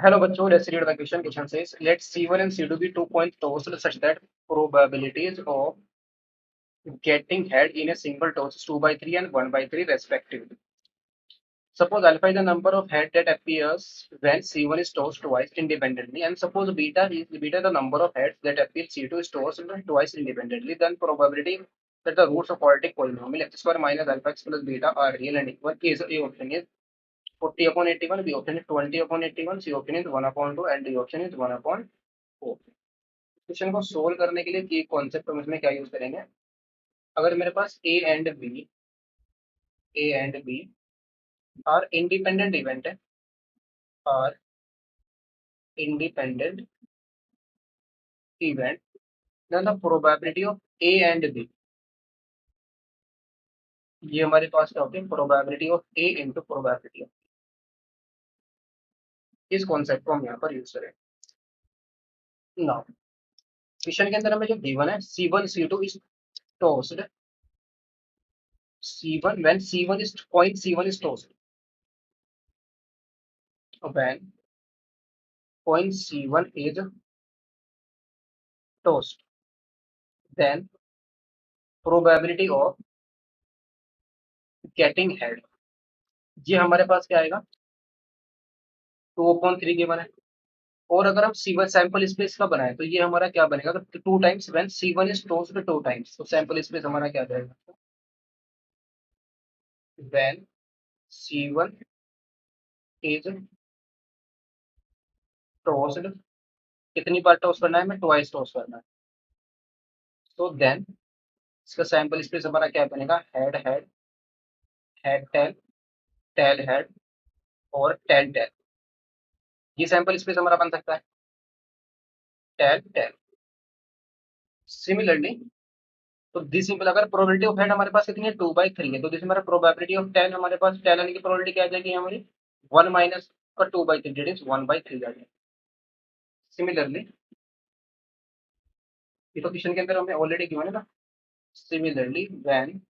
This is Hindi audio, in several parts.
Hello, bachcho. Let's read the question. Question says, let C1 and C2 be 2 points tossed such that probabilities of getting head in a single toss is 2 by 3 and 1 by 3 respectively. Suppose alpha is the number of head that appears when C1 is tossed twice independently, and suppose beta the number of heads that appear C2 is tossed twice independently. Then probability that the roots of quadratic polynomial x square minus alpha x plus beta are real and equal is A option is 40 upon 81, B option is 20 upon 81, C option is 1 upon 2 and D option is 1 upon 4. Question को सोल्व करने के लिए की कॉन्सेप्ट हम इसमें क्या यूज करेंगे। अगर मेरे पास A and B are independent event है, are independent event, then the probability of A and B, ये हमारे पास क्या होती है, probability of A into probability of, इस कॉन्सेप्ट को हम यहाँ पर यूज करें। नाउ क्वेश्चन के अंदर हमें जो गिवन है C1 C2 is tossed, C1 when C1 is point C1 is tossed, when point C1 is tossed, then probability of getting head, ये हमारे पास क्या आएगा, 2/3 गिवन है। और अगर हम C1 सैंपल स्पेस का बनाए तो ये हमारा क्या बनेगा, तो 2 times when C1 is tossed 2 times, तो सैंपल स्पेस हमारा क्या जाएगा, व्हेन C1 इज टोस्ड, कितनी बार टॉस करना है, हमें ट्वाइस टॉस करना है, तो देन इसका सैंपल स्पेस हमारा क्या बनेगा, head head head tell tail head और टेल टेल, ये सैंपल स्पेस हमारा बन सकता है, टेल टेल। सिमिलरली तो दिस सिंपल, अगर प्रोबेबिलिटी ऑफ हेड हमारे पास कितनी है, 2/3 है, तो दिस हमारा प्रोबेबिलिटी ऑफ टेल, हमारे पास टेल आने की प्रोबेबिलिटी क्या आ जाएगी हमारी, 1 माइनस का 2/3 दैट इज 1/3 आ जाएगी। सिमिलरली ये तो क्वेश्चन के अंदर हमें ऑलरेडी गिवन है ना, similarly when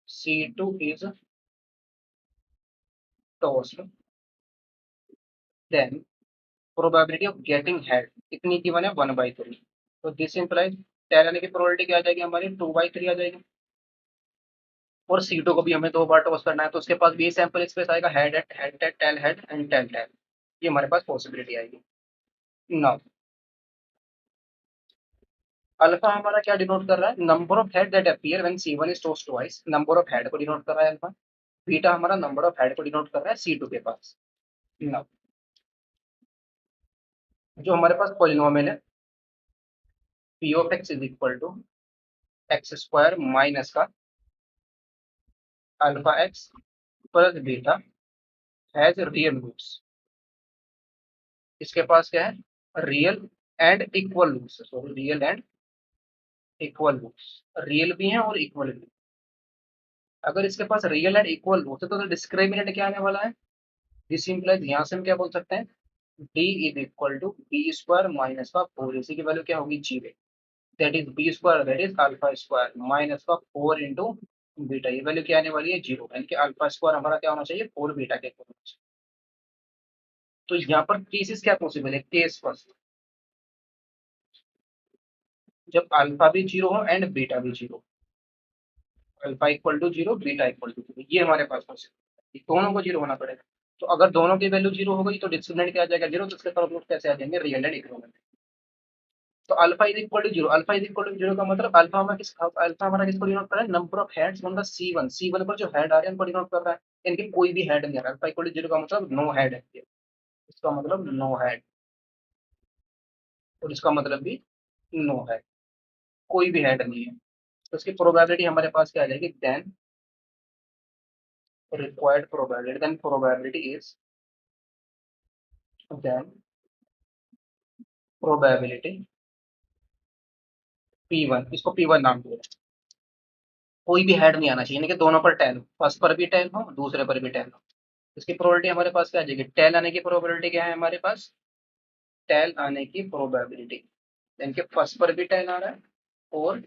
C2 is tossed, then probability of getting head कितनी गिवन है, 1/3, तो दिस इंप्लाइज टेल आने की प्रोबेबिलिटी क्या आ जाएगी हमारी, 2/3 आ जाएगी। और C2 को भी हमें 2 बार टॉस करना है, तो उसके पास भी सैंपल स्पेस आएगा, head head head head tail head and tail tail, ये हमारे पास पॉसिबिलिटी आएगी। नाउ अल्फा हमारा क्या डिनोट कर रहा है, number of head that appear when C1 is tossed twice, number of head को डिनोट कर रहा है अल्फा। बीटा हमारा नंबर ऑफ हेड को डिनोट कर रहा है C2 के पास। नाउ जो हमारे पास पॉलिनोमियल है P of x is equal to x square minus का alpha x plus beta has real roots, इसके पास क्या है, real and equal roots, sorry real and equal roots, real भी हैं और इक्वल भी। अगर इसके पास रियल एंड इक्वल रूट्स है तो डिस्क्रिमिनेंट क्या आने वाला है, दिस इंप्लाइज यहाँ से हम क्या बोल सकते हैं, d is equal to b square minus का 4, इसी की वैल्यू क्या होगी, 0, that is b square that is alpha square minus का 4 इंटू बीटा, ये वैल्यू क्या आने वाली है, 0, यानी कि अल्फा स्क्वायर हमारा क्या होना चाहिए, 4 बीटा के इक्वल होना चाहिए। तो यहाँ पर केसेस क्या पॉसिबल है, केस फर्स्ट, जब अल्फा भी 0 हो एंड बीटा भी 0, alpha equal to 0 beta equal to 0, ये हमारे पास पॉसिबल है, दोनों को 0 होना पड़ेगा। तो अगर दोनों की वैल्यू 0 हो गई तो डिस्क्रिमिनेंट क्या आ जाएगा, 0, तो इसके तरफ रूट कैसे आ जाएंगे, रियल एंड इक्वल। तो alpha is equal to 0, alpha is equal to 0 का मतलब अल्फा हमारा किसको डिनोट कर रहा है, number of heads on the C1 पर जो हेड आ रहे हैं उनको डिनोट कर रहा है, इनके कोई भी हेड नहीं आ रहा, अल्फा इक्वल टू 0 का मतलब नो हेड है, इसका मतलब नो हेड, और इसका मतलब भी नो हेड, कोई भी हेड नहीं है, तो इसकी प्रोबेबिलिटी हमारे पास क्या आ जाएगी, then required probability, then probability is, then probability P1, इसको P1 नाम दिया, कोई भी हेड नहीं आना चाहिए, यानी कि दोनों पर टेन, फर्स्ट पर भी टेन हो दूसरे पर भी टेन हो, इसकी प्रोबेबिलिटी हमारे पास क्या आ जाएगी, टेन आने की प्रोबेबिलिटी क्या है हमारे पास, टेन आने की प्रोबेबिलिटी, इनके फर्स्ट पर भी टेन आ रहा है और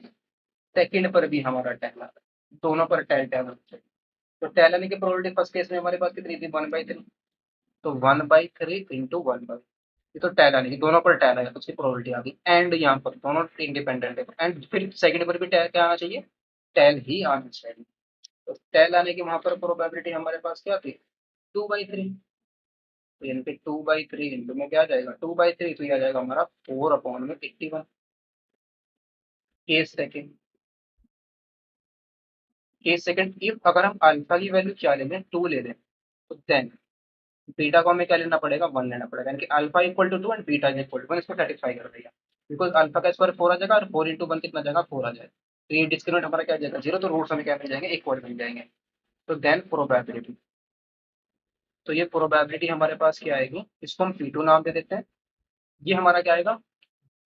सेकंड पर भी हमारा टेन आ रहा है, दोनों पर टेन टेन होना चाहिए। तो टेन आने की प्रोबेबिलिटी फर्स्ट केस में हमारे पास कितनी थी, 1/3, तो 1/3 इंटू 1/, ये तो टैल आने की, दोनों पर टैल आएगा तो उसकी प्रोबेबिलिटी आ गई। एंड यहाँ पर दोनों इंडिपेंडेंट है, एंड फिर सेकंड पर भी टैल क्या आना चाहिए, टैल ही आना चाहिए। तो टैल आने की वहां पर प्रोबेबिलिटी हमारे पास क्या थी, 2/3। तो यानी कि 2/3 इंटू में क्या आ जाएगा, 2/3, तो ये आ जाएगा हमारा 4/81। Case second, case second, if अगर हम अल्फा की वैल्यू क्या ले लें, 2 ले लें, तो देन बीटा को हमें क्या लेना पड़ेगा, 1 लेना पड़ेगा, यानी कि alpha equal to 2 and beta equal to 1, इसको सेटिस्फाई कर देगा। बिकॉज अल्फा का स्क्वायर 4 आ जाएगा और 4 इंटू 1 कितना जाएगा, 4 आ जाएगा। तो ये डिस्क्रिमिनेंट हमारा क्या आ जाएगा, 0, तो रूट्स हमें क्या मिल जाएंगे, इक्वल मिल जाएंगे। तो देन प्रोबेबिलिटी, तो ये प्रोबेबिलिटी हमारे पास क्या आएगी, इसको हम P2 नाम दे देते हैं। ये हमारा क्या आएगा,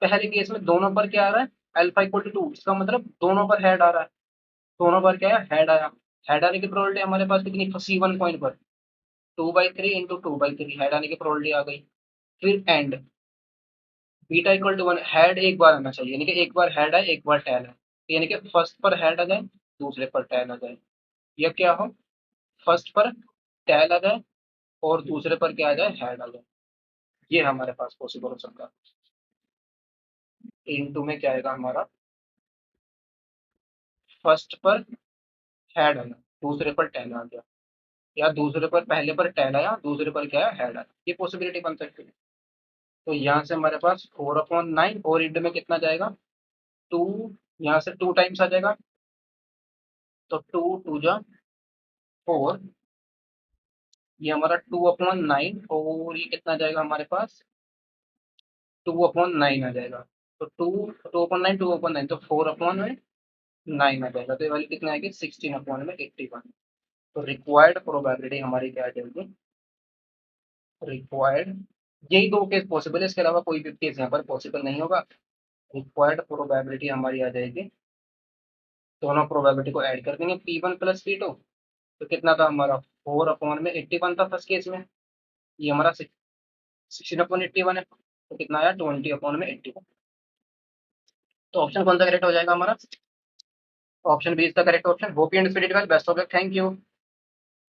पहले केस में दोनों पर क्या आ रहा है, अल्फा इक्वल टू 2, इसका मतलब दोनों पर हेड आ रहा है, दोनों पर क्या है, हेड आया। हेड आने की प्रोबेबिलिटी हमारे पास कितनी, C1 पॉइंट पर 2/3 इंटू 2/3 हेड आने की प्रोबेबिलिटी आ गई। फिर and beta equal to 1, head एक बार आना चाहिए, यानी कि एक बार हेड आए एक बार टैल है, तो यानी कि फर्स्ट पर हेड आ जाए दूसरे पर टैल आ जाए, या क्या हो, फर्स्ट पर टैल आ जाए और दूसरे पर क्या आ जाए, हेड आ जाए। ये हमारे पास पॉसिबल हो सकता है। इनटू में क्या आएगा हमारा, फर्स्ट पर हेड आया दूसरे पर टैल आ गया, या दूसरे पर पहले पर टैल आया दूसरे पर क्या है, हेड आया, ये पॉसिबिलिटी बन सकती है। तो यहाँ से हमारे पास 4/9, और इंटू में कितना जाएगा, 2, यहाँ से 2 टाइम्स आ जाएगा, तो 2 2 जा 4, ये हमारा 2/9, और ये कितना जाएगा हमारे पास, 2/9 आ जाएगा। तो 2/9, 2/9, तो 4/9 आ जाएगा, तो ये वाली कितना आएगी, 16/81। तो रिक्वायर्ड प्रोबेबिलिटी हमारी क्या आ जाएगी, रिक्वायर्ड, यही दो केस पॉसिबल है, इसके अलावा कोई भी केस यहाँ पर पॉसिबल नहीं होगा। रिक्वायर्ड प्रोबेबिलिटी हमारी आ जाएगी, दोनों प्रोबेबिलिटी को ऐड कर देंगे, P1 प्लस P2, तो कितना था हमारा, 4/81 था फर्स्ट केस में, ये हमारा 16/81 है, तो कितना आया, 20/81। तो ऑप्शन कौन सा करेक्ट हो जाएगा हमारा, option B is the correct option. Hope you understood it, best of luck, thank you.